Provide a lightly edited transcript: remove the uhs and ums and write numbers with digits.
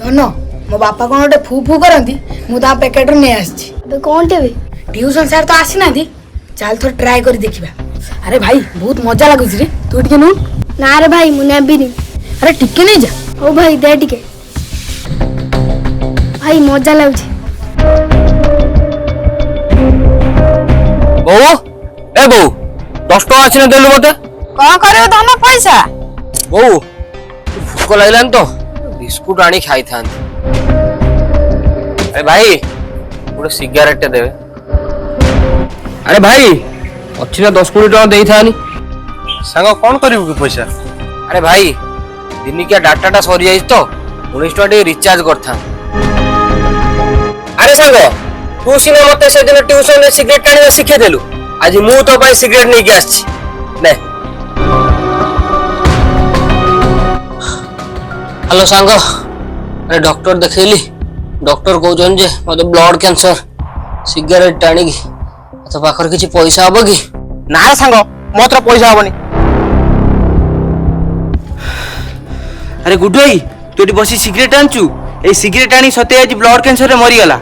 सुन मो बापा कौन गोटे फू फू करती मुझे पैकेट नहीं आसी कौन टे ट्यूशन सार तो आसी ना चल थोड़ा ट्राए कर देखा। अरे भाई बहुत मजा लगुच रे तू टे नू ना रे भाई मुझे नेबिनी। अरे टिके नहीं जा ओ भाई दे टिके भाई मजा लगुच। बो ए बो 10 टका आछि न देलु मते कौन करे तम पैसा बो भूख लागलान तो बिस्कुट आनी खाई था। अरे भाई गोटे सिगारेट देवे। अरे भाई अच्छी ना 10-20 टका देई थानी सांग कौन करिवु कि पैसा। अरे भाई दिनिकिया डाटाटा सरी जाइछ तो 19 टका टे रिचार्ज करथा। अरे सांग तू सिना मते से दिन ट्यूशन रे सिगरेट टाणी सिखे देलु आज मु तो भाई सिगरेट नहीं के आछि ने। हेलो सांग अरे डॉक्टर देखैली डॉक्टर कहउछन जे मते ब्लड कैंसर सिगरेट टाणी की तो पाखर किछि पैसा हबो कि ना सांग मोत्र पैसा हबनी। अरे गुड भाई तू बसी सिगरेट आनचु ए सिगरेट आनी सते आज ब्लड कैंसर रे मरी गला।